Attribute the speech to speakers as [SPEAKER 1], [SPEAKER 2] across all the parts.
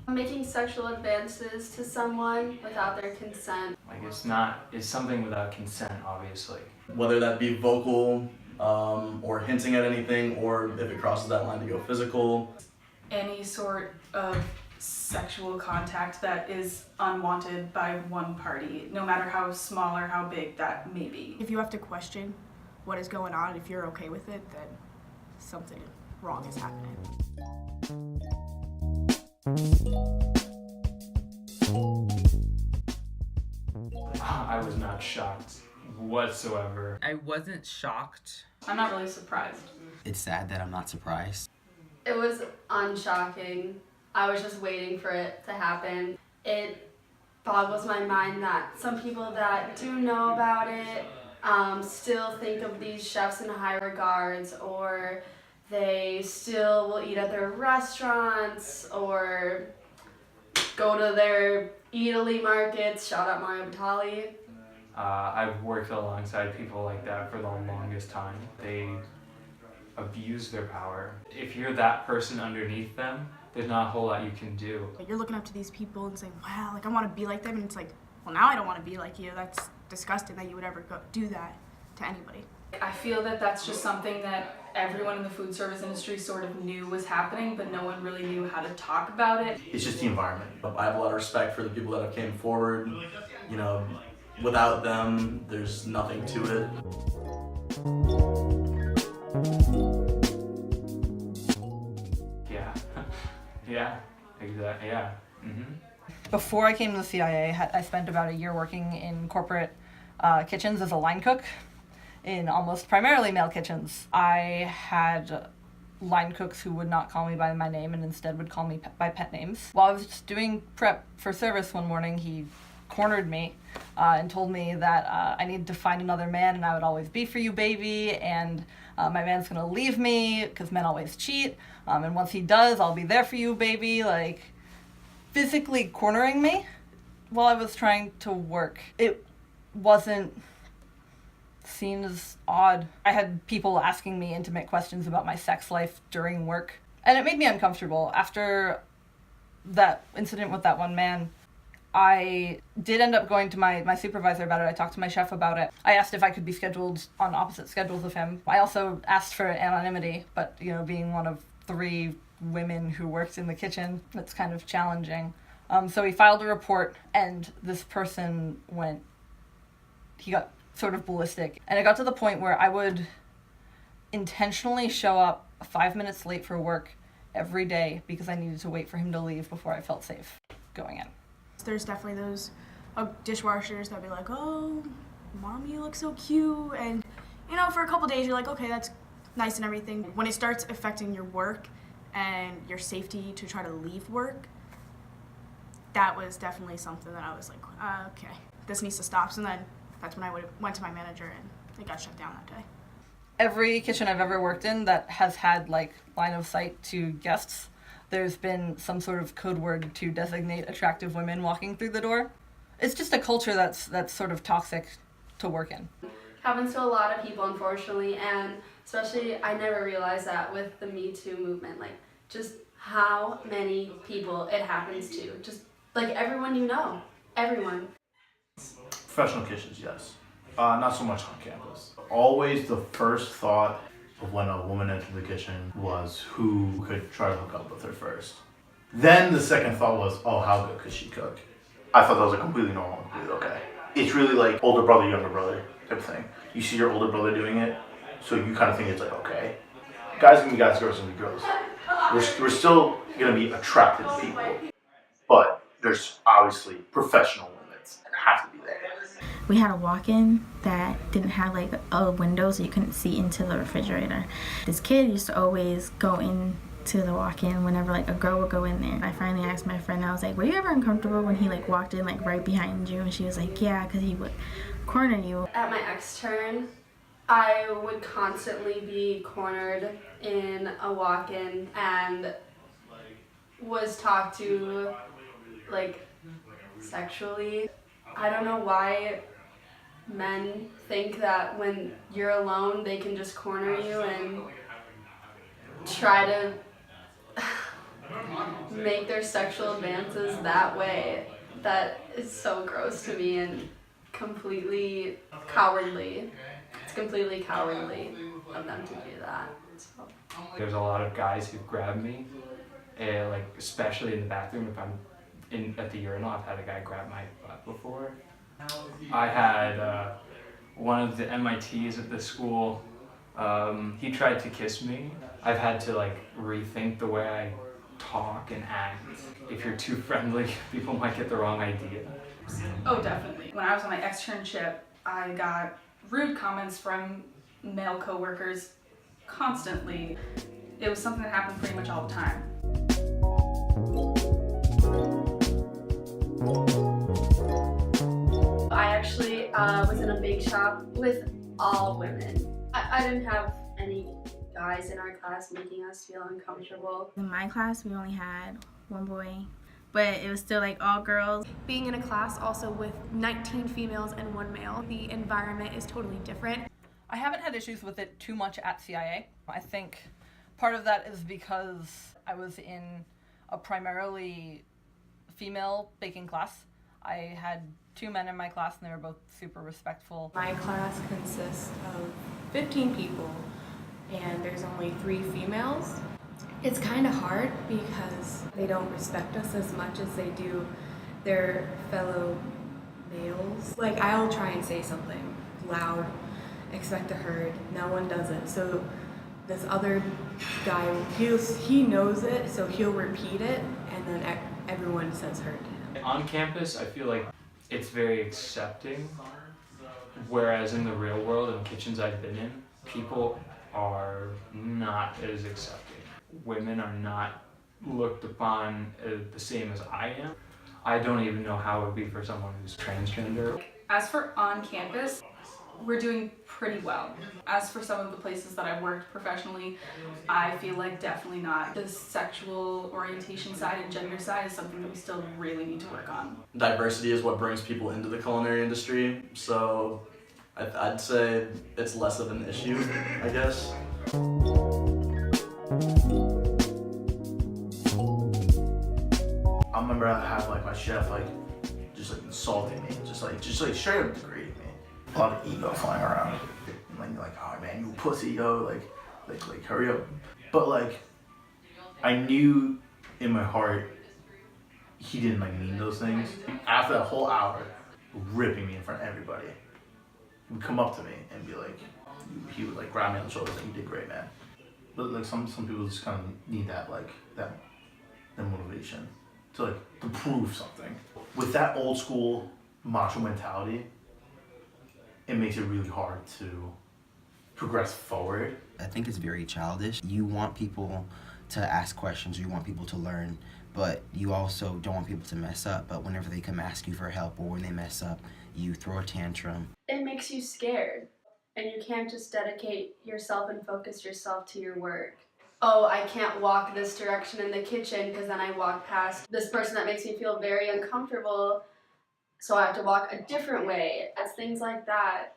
[SPEAKER 1] Making sexual advances to someone without their consent.
[SPEAKER 2] Like it's something without consent, obviously.
[SPEAKER 3] Whether that be vocal or hinting at anything, or if it crosses that line to go physical.
[SPEAKER 4] Any sort of sexual contact that is unwanted by one party, no matter how small or how big that may be.
[SPEAKER 5] If you have to question what is going on, if you're okay with it, then something wrong is happening.
[SPEAKER 2] I was not shocked whatsoever.
[SPEAKER 6] I wasn't shocked.
[SPEAKER 4] I'm not really surprised.
[SPEAKER 7] It's sad that I'm not surprised.
[SPEAKER 1] It was unshocking. I was just waiting for it to happen. It boggles my mind that some people that do know about it still think of these chefs in high regards, or they still will eat at their restaurants or go to their Italy markets. Shout out Mario Batali.
[SPEAKER 2] I've worked alongside people like that for the longest time. They abuse their power. If you're that person underneath them, there's not a whole lot you can do.
[SPEAKER 5] You're looking up to these people and saying, wow, like I want to be like them, and it's like, well, now I don't want to be like you. That's disgusting that you would ever do that to anybody.
[SPEAKER 4] I feel that that's just something that everyone in the food service industry sort of knew was happening, but no one really knew how to talk about it.
[SPEAKER 3] It's just the environment. I have a lot of respect for the people that have came forward. You know, without them, there's nothing to it.
[SPEAKER 2] Yeah, yeah, exactly, yeah. Mm-hmm.
[SPEAKER 8] Before I came to the CIA, I spent about a year working in corporate kitchens as a line cook in almost primarily male kitchens. I had line cooks who would not call me by my name and instead would call me by pet names. While I was just doing prep for service one morning, he cornered me and told me that I needed to find another man and I would always be for you, baby, and my man's gonna leave me because men always cheat, and once he does, I'll be there for you, baby. Like, physically cornering me while I was trying to work. It wasn't seen as odd. I had people asking me intimate questions about my sex life during work, and it made me uncomfortable. After that incident with that one man, I did end up going to my supervisor about it. I talked to my chef about it. I asked if I could be scheduled on opposite schedules of him. I also asked for anonymity, but being one of 3 women who worked in the kitchen, it's kind of challenging. So he filed a report, and this person he got sort of ballistic. And it got to the point where I would intentionally show up 5 minutes late for work every day because I needed to wait for him to leave before I felt safe going in.
[SPEAKER 5] There's definitely those dishwashers that'll be like, oh, mom, you look so cute. And, for a couple days, you're like, okay, that's nice and everything. When it starts affecting your work and your safety to try to leave work, that was definitely something that I was like, okay, this needs to stop. So then that's when I went to my manager and it got shut down that day.
[SPEAKER 8] Every kitchen I've ever worked in that has had line of sight to guests, there's been some sort of code word to designate attractive women walking through the door. It's just a culture that's sort of toxic to work in.
[SPEAKER 1] Happens to a lot of people, unfortunately, and especially I never realized that with the Me Too movement, just how many people it happens to. Just everyone everyone.
[SPEAKER 9] Professional kitchens, yes. Not so much on campus. Always the first thought of when a woman entered the kitchen was who could try to hook up with her first. Then the second thought was, oh, how good could she cook? I thought that was a completely normal, completely okay. It's really like older brother, younger brother type of thing. You see your older brother doing it, so you kind of think it's okay. Guys can be guys, girls can be girls. We're still going to be attracted to people, but there's obviously professional limits and have to be there.
[SPEAKER 10] We had a walk-in that didn't have a window, so you couldn't see into the refrigerator. This kid used to always go into the walk-in whenever a girl would go in there. I finally asked my friend, I was like, were you ever uncomfortable when he walked in right behind you? And she was like, yeah, because he would corner you.
[SPEAKER 1] At my extern, I would constantly be cornered in a walk-in and was talked to sexually. I don't know why men think that when you're alone they can just corner you and try to make their sexual advances that way. That is so gross to me and completely cowardly. It's completely cowardly of them to do that. So.
[SPEAKER 2] There's a lot of guys who grab me, like especially in the bathroom. If I'm at the urinal, I've had a guy grab my butt before. I had one of the MITs at the school. He tried to kiss me. I've had to like rethink the way I talk and act. If you're too friendly, people might get the wrong idea.
[SPEAKER 4] Oh, definitely. When I was on my externship, I got rude comments from male coworkers constantly. It was something that happened pretty much all the time.
[SPEAKER 1] I actually was in a bake shop with all women. I didn't have any guys in our class making us feel uncomfortable.
[SPEAKER 10] In my class, we only had one boy, but it was still like all girls.
[SPEAKER 6] Being in a class also with 19 females and 1 male, the environment is totally different.
[SPEAKER 8] I haven't had issues with it too much at CIA. I think part of that is because I was in a primarily female baking class. I had 2 men in my class and they were both super respectful.
[SPEAKER 11] My class consists of 15 people and there's only 3 females. It's kind of hard because they don't respect us as much as they do their fellow males. Like, I'll try and say something loud, expect a herd, no one does it. So this other guy, he knows it, so he'll repeat it, and then everyone says herd to him.
[SPEAKER 2] On campus, I feel like it's very accepting, whereas in the real world, in kitchens I've been in, people are not as accepting. Women are not looked upon the same as I am. I don't even know how it would be for someone who's transgender.
[SPEAKER 4] As for on campus, we're doing pretty well. As for some of the places that I've worked professionally, I feel like definitely not. The sexual orientation side and gender side is something that we still really need to work on. Diversity
[SPEAKER 3] is what brings people into the culinary industry, so I'd say it's less of an issue, I guess.
[SPEAKER 9] I remember I had like my chef just insulting me, just straight up degrading me. A lot of ego flying around. And you're like, oh man, you pussy, yo, like hurry up. But like, I knew in my heart he didn't mean those things. After that whole hour, ripping me in front of everybody, he would come up to me and be like, he would grab me on the shoulders and you did great, man. But some people just kind of need that motivation to prove something. With that old school macho mentality, it makes it really hard to progress forward.
[SPEAKER 7] I think it's very childish. You want people to ask questions, you want people to learn, but you also don't want people to mess up. But whenever they come ask you for help or when they mess up, you throw a tantrum.
[SPEAKER 1] It makes you scared, and you can't just dedicate yourself and focus yourself to your work. Oh, I can't walk this direction in the kitchen because then I walk past this person that makes me feel very uncomfortable, so I have to walk a different way. It's things like that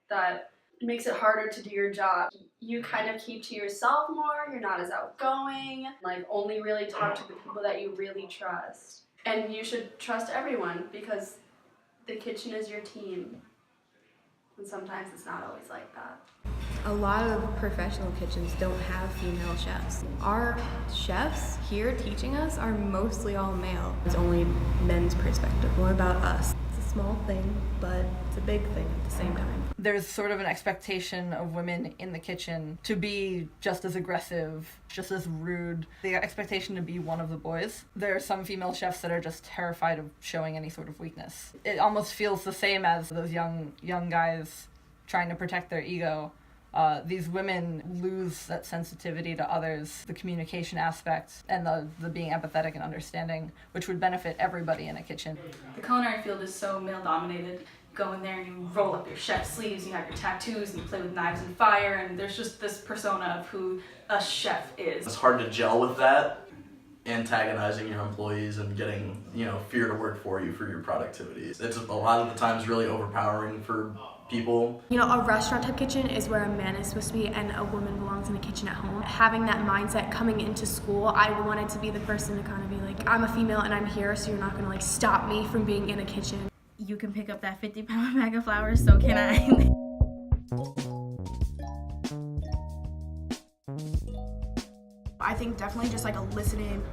[SPEAKER 1] that makes it harder to do your job. You kind of keep to yourself more, you're not as outgoing, only really talk to the people that you really trust. And you should trust everyone because the kitchen is your team. And sometimes it's not always like that.
[SPEAKER 11] A lot of professional kitchens don't have female chefs. Our chefs here teaching us are mostly all male. It's only men's perspective. What about us? It's a small thing, but it's a big thing at the same time.
[SPEAKER 8] There's sort of an expectation of women in the kitchen to be just as aggressive, just as rude. The expectation to be one of the boys. There are some female chefs that are just terrified of showing any sort of weakness. It almost feels the same as those young guys trying to protect their ego. These women lose that sensitivity to others, the communication aspect, and the being empathetic and understanding, which would benefit everybody in a kitchen.
[SPEAKER 4] The culinary field is so male-dominated. Go in there and you roll up your chef sleeves, you have your tattoos, and you play with knives and fire, and there's just this persona of who a chef is.
[SPEAKER 3] It's hard to gel with that, antagonizing your employees and getting, fear to work for you for your productivity. It's a lot of the times really overpowering for people.
[SPEAKER 6] You know, a restaurant type kitchen is where a man is supposed to be and a woman belongs in a kitchen at home. Having that mindset coming into school, I wanted to be the person to kind of be like, I'm a female and I'm here, so you're not gonna like stop me from being in a kitchen.
[SPEAKER 10] You can pick up that 50-pound bag of flour, so can I.
[SPEAKER 5] I think definitely just like a listening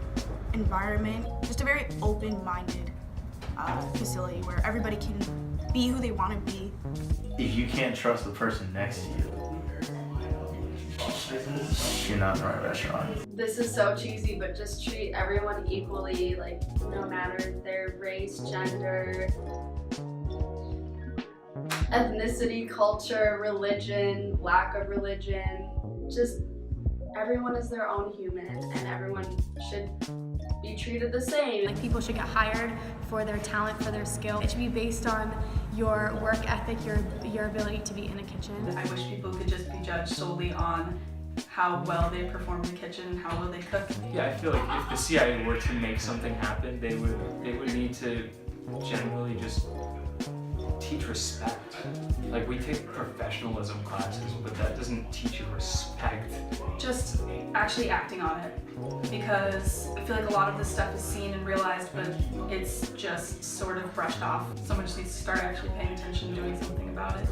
[SPEAKER 5] environment, just a very open-minded facility where everybody can be who they want to be.
[SPEAKER 9] If you can't trust the person next to you, you're not in the right restaurant.
[SPEAKER 1] This is so cheesy, but just treat everyone equally, like no matter their race, gender, ethnicity, culture, religion, lack of religion. Just everyone is their own human and everyone should be treated the same.
[SPEAKER 6] Like people should get hired for their talent, for their skill. It should be based on your work ethic, your ability to be in a kitchen.
[SPEAKER 4] I wish people could just be judged solely on how well they perform in the kitchen, how well they cook.
[SPEAKER 2] Yeah, I feel like if the CIA were to make something happen, they would need to generally just teach respect. Like we take professionalism classes, but that doesn't teach you respect.
[SPEAKER 4] Just actually acting on it, because I feel like a lot of this stuff is seen and realized, but it's just sort of brushed off. Someone just needs to start actually paying attention and doing something about it.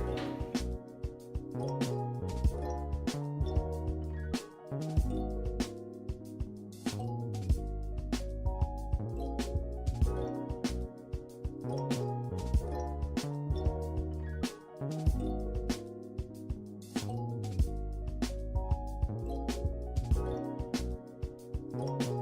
[SPEAKER 10] Thank you.